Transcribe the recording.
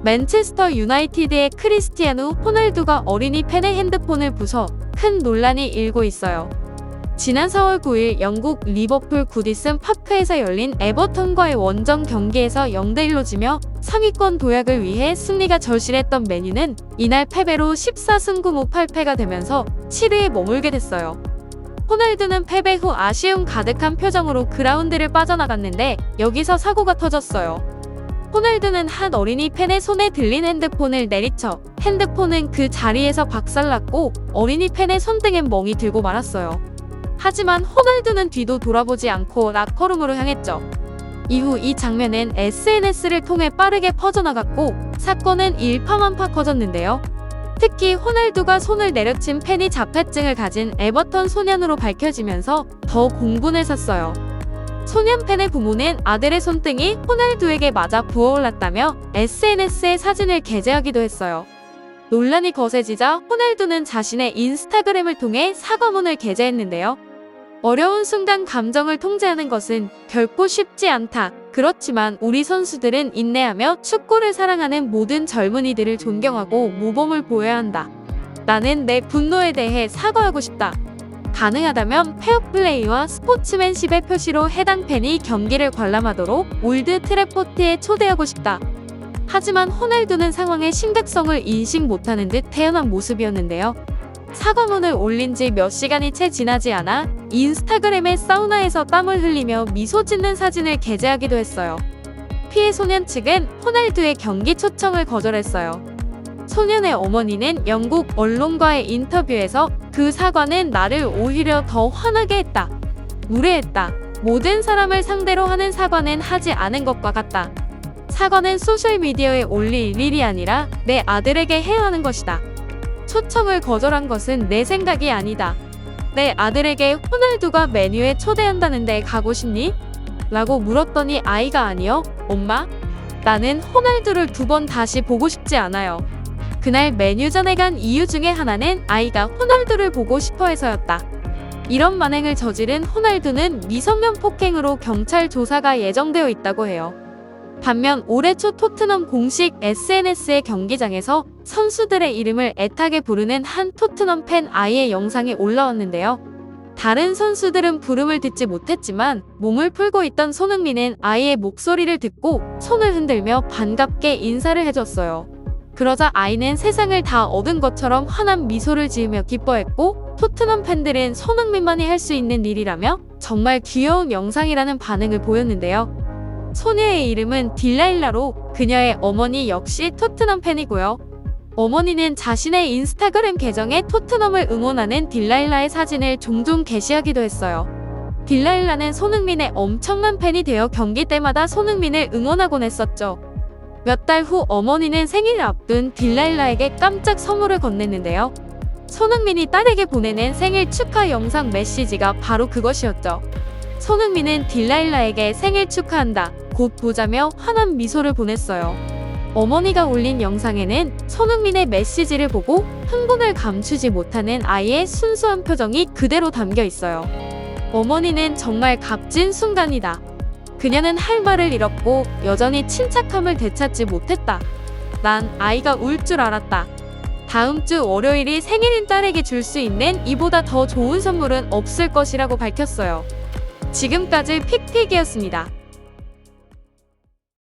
맨체스터 유나이티드의 크리스티아누 호날두가 어린이 팬의 핸드폰을 부숴 큰 논란이 일고 있어요. 지난 4월 9일 영국 리버풀 구디슨 파크에서 열린 에버턴과의 원정 경기에서 0대1로 지며 상위권 도약을 위해 승리가 절실했던 맨유는 이날 패배로 14승 9무 8패가 되면서 7위에 머물게 됐어요. 호날두는 패배 후 아쉬움 가득한 표정으로 그라운드를 빠져나갔는데 여기서 사고가 터졌어요. 호날두는 한 어린이 팬의 손에 들린 핸드폰을 내리쳐 핸드폰은 그 자리에서 박살났고 어린이 팬의 손등엔 멍이 들고 말았어요. 하지만 호날두는 뒤도 돌아보지 않고 라커룸으로 향했죠. 이후 이 장면은 SNS를 통해 빠르게 퍼져나갔고 사건은 일파만파 커졌는데요. 특히 호날두가 손을 내려친 팬이 자폐증을 가진 에버턴 소년으로 밝혀지면서 더 공분을 샀어요. 소년 팬의 부모는 아들의 손등이 호날두에게 맞아 부어올랐다며 SNS에 사진을 게재하기도 했어요. 논란이 거세지자 호날두는 자신의 인스타그램을 통해 사과문을 게재했는데요. 어려운 순간 감정을 통제하는 것은 결코 쉽지 않다. 그렇지만 우리 선수들은 인내하며 축구를 사랑하는 모든 젊은이들을 존경하고 모범을 보여야 한다. 나는 내 분노에 대해 사과하고 싶다. 가능하다면 페어플레이와 스포츠맨십의 표시로 해당 팬이 경기를 관람하도록 올드 트래포트에 초대하고 싶다. 하지만 호날두는 상황의 심각성을 인식 못하는 듯 태연한 모습이었는데요. 사과문을 올린 지 몇 시간이 채 지나지 않아 인스타그램에 사우나에서 땀을 흘리며 미소 짓는 사진을 게재하기도 했어요. 피해 소년 측은 호날두의 경기 초청을 거절했어요. 소년의 어머니는 영국 언론과의 인터뷰에서 그 사과는 나를 오히려 더 화나게 했다. 무례했다. 모든 사람을 상대로 하는 사과는 하지 않은 것과 같다. 사과는 소셜미디어에 올릴 일이 아니라 내 아들에게 해야 하는 것이다. 초청을 거절한 것은 내 생각이 아니다. 내 아들에게 호날두가 맨유에 초대한다는데 가고 싶니? 라고 물었더니 아이가 아니요, 엄마. 나는 호날두를 2번 다시 보고 싶지 않아요. 그날 맨유전에 간 이유 중에 하나는 아이가 호날두를 보고 싶어 해서였다. 이런 만행을 저지른 호날두는 미성년 폭행으로 경찰 조사가 예정되어 있다고 해요. 반면 올해 초 토트넘 공식 SNS의 경기장에서 선수들의 이름을 애타게 부르는 한 토트넘 팬 아이의 영상이 올라왔는데요. 다른 선수들은 부름을 듣지 못했지만 몸을 풀고 있던 손흥민은 아이의 목소리를 듣고 손을 흔들며 반갑게 인사를 해줬어요. 그러자 아이는 세상을 다 얻은 것처럼 환한 미소를 지으며 기뻐했고 토트넘 팬들은 손흥민만이 할 수 있는 일이라며 정말 귀여운 영상이라는 반응을 보였는데요. 소녀의 이름은 딜라일라로 그녀의 어머니 역시 토트넘 팬이고요. 어머니는 자신의 인스타그램 계정에 토트넘을 응원하는 딜라일라의 사진을 종종 게시하기도 했어요. 딜라일라는 손흥민의 엄청난 팬이 되어 경기 때마다 손흥민을 응원하곤 했었죠. 몇 달 후 어머니는 생일을 앞둔 딜라일라에게 깜짝 선물을 건넸는데요. 손흥민이 딸에게 보내는 생일 축하 영상 메시지가 바로 그것이었죠. 손흥민은 딜라일라에게 생일 축하한다. 곧 보자며 환한 미소를 보냈어요. 어머니가 올린 영상에는 손흥민의 메시지를 보고 흥분을 감추지 못하는 아이의 순수한 표정이 그대로 담겨 있어요. 어머니는 정말 값진 순간이다. 그녀는 할 말을 잃었고 여전히 침착함을 되찾지 못했다. 난 아이가 울 줄 알았다. 다음 주 월요일이 생일인 딸에게 줄 수 있는 이보다 더 좋은 선물은 없을 것이라고 밝혔어요. 지금까지 픽픽이었습니다.